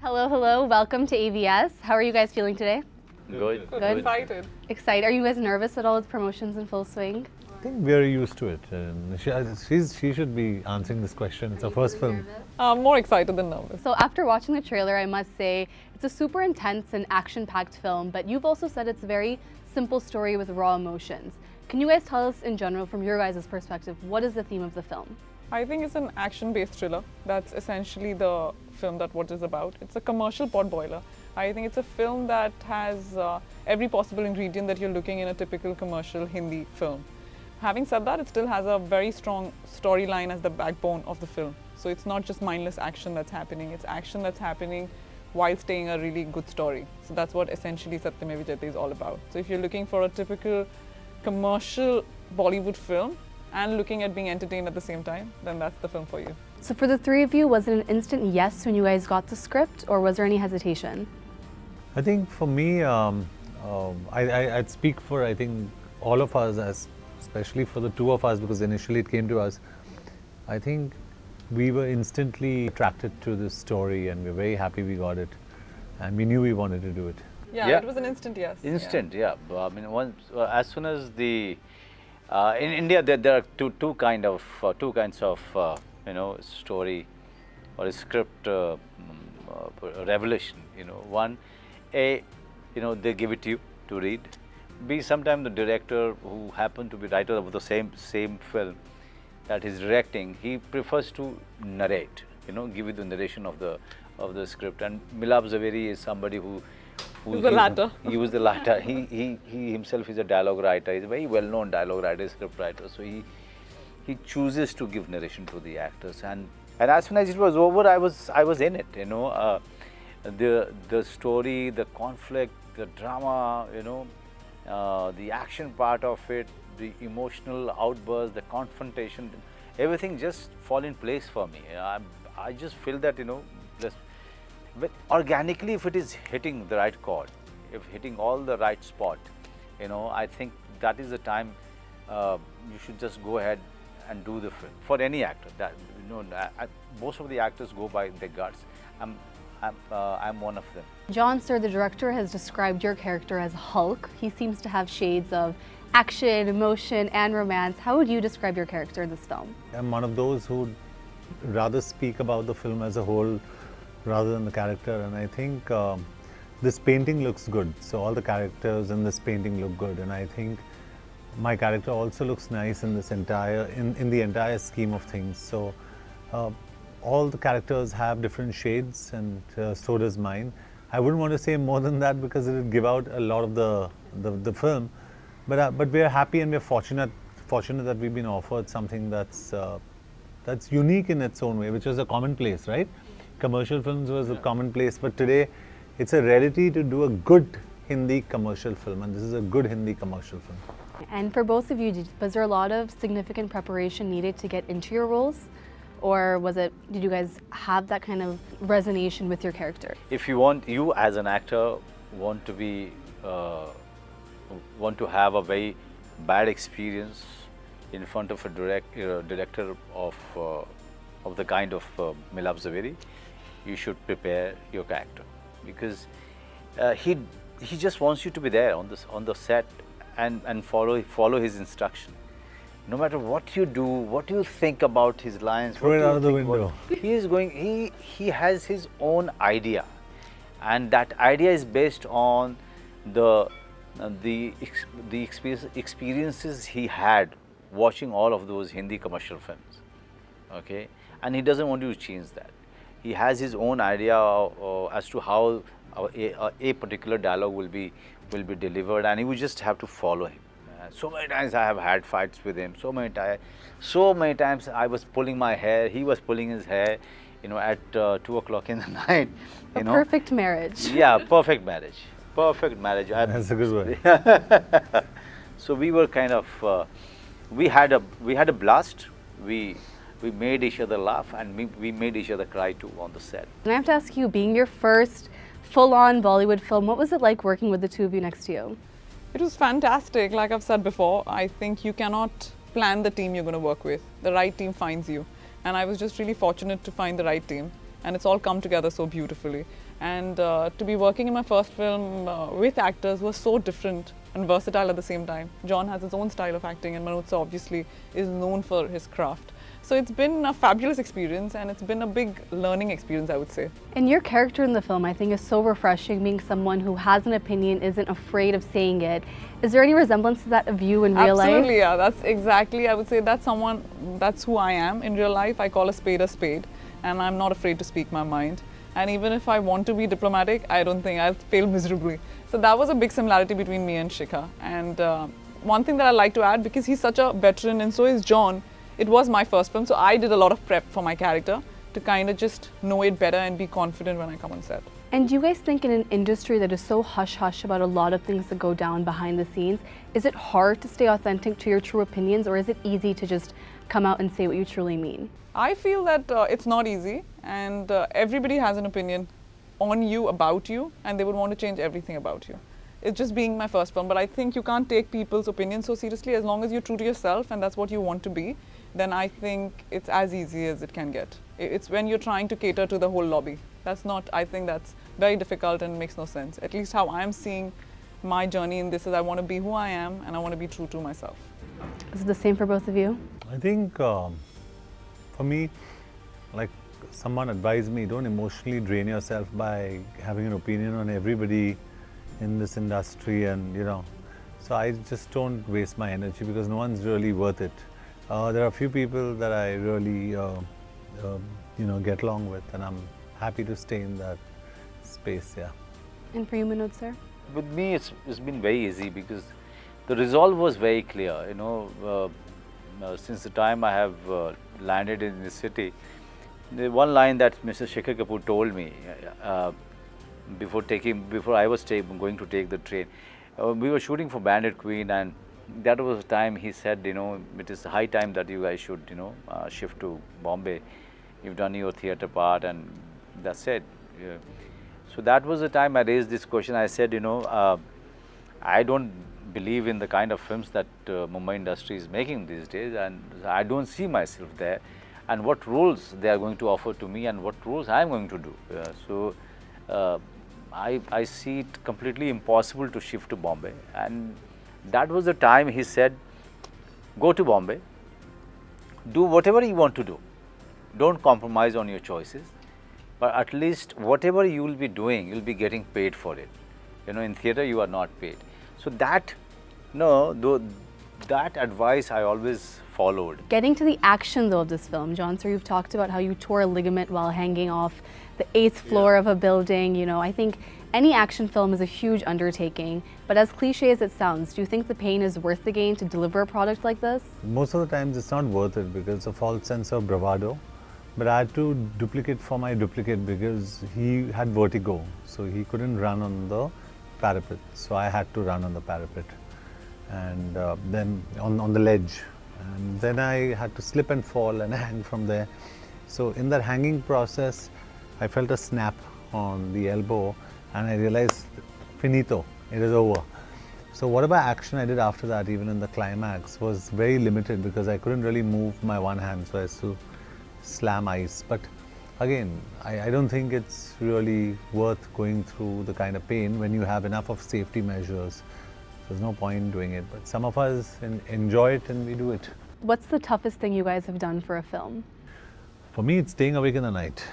Hello, hello. Welcome to AVS. How are you guys feeling today? Good. Good. Excited. Excited. Are you guys nervous at all with promotions in full swing? I think we're used to it. And she should be answering this question. It's her first film. More excited than nervous. So after watching the trailer, I must say it's a super intense and action-packed film, but you've also said it's a very simple story with raw emotions. Can you guys tell us in general, from your guys' perspective, what is the theme of the film? I think it's an action-based thriller. That's essentially the film that what it's about. It's a commercial potboiler. I think it's a film that has every possible ingredient that you're looking in a typical commercial Hindi film. Having said that, it still has a very strong storyline as the backbone of the film. So it's not just mindless action that's happening, it's action that's happening while staying a really good story. So that's what essentially Satyamev Jayate is all about. So if you're looking for a typical commercial Bollywood film and looking at being entertained at the same time, then that's the film for you. So for the three of you, was it an instant yes when you guys got the script, or was there any hesitation? I think for me, I'd speak for, I think, all of us, especially for the two of us, because initially it came to us. I think we were instantly attracted to this story and we're very happy we got it. And we knew we wanted to do it. Yeah. It was an instant yes. Instant, yeah. I mean, as soon as the in India there are two kinds of story or script revelation. One, they give it to you to read. B, sometimes the director who happened to be writer of the same film that he's directing, he prefers to narrate. Give you the narration of the script. And Milab Zaveri is somebody who the latter. He was the latter. He himself is a dialogue writer. He's a very well-known dialogue writer, script writer. So he chooses to give narration to the actors. And as soon as it was over, I was in it. The story, the conflict, the drama. The action part of it, the emotional outburst, the confrontation, everything just fall in place for me. I just feel that but organically, if it is hitting the right chord, if hitting all the right spot, I think that is the time you should just go ahead and do the film. For any actor, most of the actors go by their guts. I'm one of them. John, sir, the director has described your character as Hulk. He seems to have shades of action, emotion, and romance. How would you describe your character in this film? I'm one of those who rather speak about the film as a whole rather than the character. And I think this painting looks good. So all the characters in this painting look good. And I think my character also looks nice in this in the entire scheme of things. So all the characters have different shades, and so does mine. I wouldn't want to say more than that because it would give out a lot of the film. But we're happy and we're fortunate that we've been offered something that's unique in its own way, which was a commonplace, right? Commercial films was a commonplace, but today it's a rarity to do a good Hindi commercial film, and this is a good Hindi commercial film. And for both of you, was there a lot of significant preparation needed to get into your roles? Or did you guys have that kind of resonance with your character? If you as an actor want to have a very bad experience in front of a director of the kind of Milab Zaveri, you should prepare your character, because he just wants you to be there on the set and follow his instruction. No matter what you do, what you think about his lines, throw it out of the window. He has his own idea, and that idea is based on the experiences he had watching all of those Hindi commercial films. Okay, and he doesn't want you to change that. He has his own idea as to how a particular dialogue will be delivered, and you will just have to follow him. So many times I have had fights with him. So many times I was pulling my hair, he was pulling his hair, at 2 o'clock in the night. Perfect marriage. Yeah, perfect marriage. Perfect marriage. That's a good word. So we were kind of, we had a blast. We made each other laugh, and we made each other cry too on the set. And I have to ask you, being your first full-on Bollywood film, what was it like working with the two of you next to you? It was fantastic. Like I've said before, I think you cannot plan the team you're going to work with. The right team finds you. And I was just really fortunate to find the right team. And it's all come together so beautifully. And to be working in my first film with actors who are so different and versatile at the same time. John has his own style of acting and Manoj obviously is known for his craft. So it's been a fabulous experience and it's been a big learning experience, I would say. And your character in the film, I think, is so refreshing, being someone who has an opinion, isn't afraid of saying it. Is there any resemblance to that of you in real life? Absolutely, yeah. That's exactly, I would say that's who I am in real life. I call a spade and I'm not afraid to speak my mind. And even if I want to be diplomatic, I don't think I'll fail miserably. So that was a big similarity between me and Shikha. And one thing that I like to add, because he's such a veteran and so is John, it was my first film, so I did a lot of prep for my character to kind of just know it better and be confident when I come on set. And do you guys think in an industry that is so hush-hush about a lot of things that go down behind the scenes, is it hard to stay authentic to your true opinions, or is it easy to just come out and say what you truly mean? I feel that it's not easy, and everybody has an opinion on you, about you, and they would want to change everything about you. It's just being my first film, but I think you can't take people's opinions so seriously. As long as you're true to yourself and that's what you want to be, then I think it's as easy as it can get. It's when you're trying to cater to the whole lobby. I think that's very difficult and makes no sense. At least how I'm seeing my journey in this is I want to be who I am and I want to be true to myself. Is it the same for both of you? I think for me, like someone advised me, don't emotionally drain yourself by having an opinion on everybody in this industry, and so I just don't waste my energy because no one's really worth it. There are a few people that I really get along with, and I'm happy to stay in that space. Yeah. And for you, Manoj sir? With me, it's been very easy because the resolve was very clear. Since the time I have landed in this city, the one line that Mr. Shekhar Kapoor told me before I was going to take the train, we were shooting for Bandit Queen, and that was the time he said, it is high time that you guys should, shift to Bombay. You've done your theatre part, and that's it. Yeah. So that was the time I raised this question. I said, I don't believe in the kind of films that Mumbai industry is making these days, and I don't see myself there. And what roles they are going to offer to me, and what roles I am going to do. So I see it completely impossible to shift to Bombay, and that was the time he said, go to Bombay, do whatever you want to do, don't compromise on your choices, but at least whatever you will be doing, you will be getting paid for it. In theatre you are not paid. So that advice I always followed. Getting to the action though of this film, John sir, you've talked about how you tore a ligament while hanging off the 8th floor of a building. I think any action film is a huge undertaking, but as cliche as it sounds, do you think the pain is worth the gain to deliver a product like this? Most of the times it's not worth it because it's a false sense of bravado. But I had to duplicate for my duplicate because he had vertigo, so he couldn't run on the parapet. So I had to run on the parapet, and then on the ledge. And then I had to slip and fall and hang from there. So in that hanging process, I felt a snap on the elbow and I realized, finito, it is over. So whatever action I did after that, even in the climax, was very limited because I couldn't really move my one hand, so I had to slam ice. But again, I don't think it's really worth going through the kind of pain when you have enough of safety measures. There's no point doing it, but some of us enjoy it and we do it. What's the toughest thing you guys have done for a film? For me, it's staying awake in the night.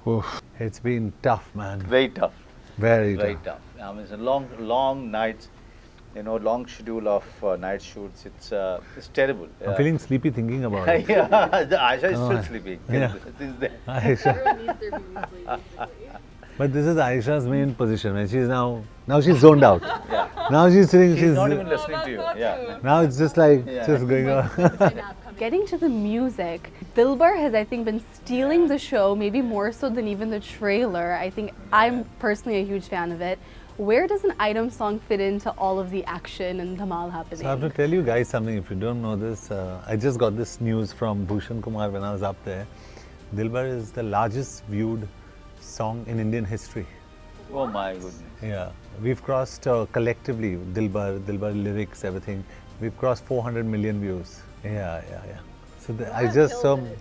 Oof. It's been tough, man. Very tough. Very tough. I mean, it's a long nights, long schedule of night shoots. It's terrible. I'm feeling sleepy thinking about it. Yeah, Aisha is still sleeping. Yeah. Since then. Aisha. But this is Aisha's main position. When she's now she's zoned out. Yeah. Now she's sitting. She's not even listening to you. Yeah. Now it's just like just going on. Getting to the music, Dilbar has, I think, been stealing the show, maybe more so than even the trailer. I think I'm personally a huge fan of it. Where does an item song fit into all of the action and dhamal happening? So I have to tell you guys something. If you don't know this, I just got this news from Bhushan Kumar when I was up there. Dilbar is the largest viewed song in Indian history. Oh my goodness. Yeah, we've crossed collectively, Dilbar lyrics, everything. We've crossed 400 million views. Yeah. So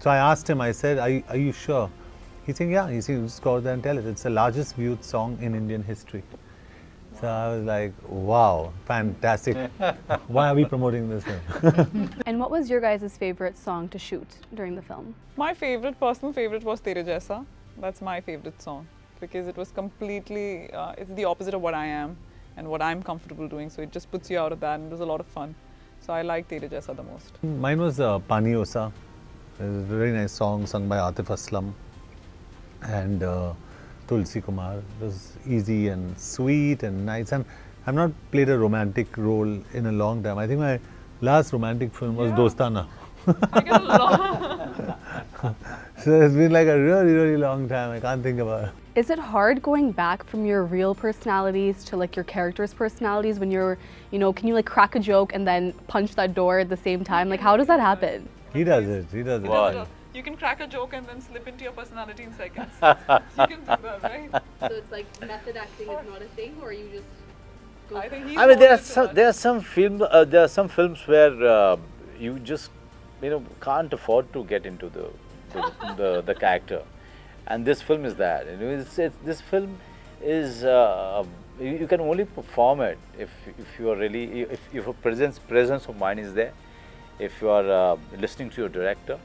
I asked him. I said, "Are you sure?" He's saying, yeah, he's saying, just go out there and tell it. It's the largest viewed song in Indian history. So I was like, wow, fantastic. Why are we promoting this film? And what was your guys' favorite song to shoot during the film? My personal favorite was Tere Jaisa. That's my favorite song because it was completely, it's the opposite of what I am and what I'm comfortable doing. So it just puts you out of that and it was a lot of fun. So I like Tere Jaisa the most. Mine was Pani Osa. It was a very nice song sung by Atif Aslam and Tulsi Kumar. It was easy and sweet and nice, and I've not played a romantic role in a long time. I think my last romantic film was Dostana. I get a lot. So it's been like a really, really long time. I can't think about it. Is it hard going back from your real personalities to like your characters' personalities when you're, you know, can you like crack a joke and then punch that door at the same time? Like how does that happen? He does it. He does it. Wow. You can crack a joke and then slip into your personality in seconds. You can do that, right? So it's like method acting is not a thing, or you just go. I think he's I mean, there more are some films where you just can't afford to get into the character, and this film is that. This film is you can only perform it if you are really if a presence of mind is there, if you are listening to your director,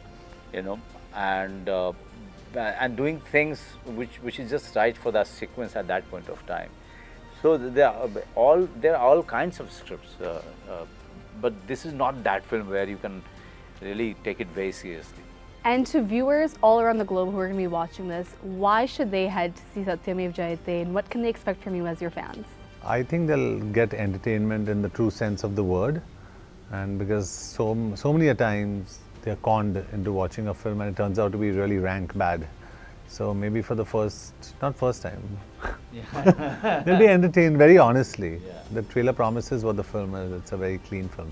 and doing things which is just right for that sequence at that point of time. So there are all kinds of scripts, but this is not that film where you can really take it very seriously. And to viewers all around the globe who are going to be watching this, why should they head to see Satyamev Jayate, and what can they expect from you as your fans? I think they'll get entertainment in the true sense of the word, and because so many a times they're conned into watching a film and it turns out to be really rank bad. So maybe for the not first time, they'll be entertained very honestly. The trailer promises what the film is. It's a very clean film.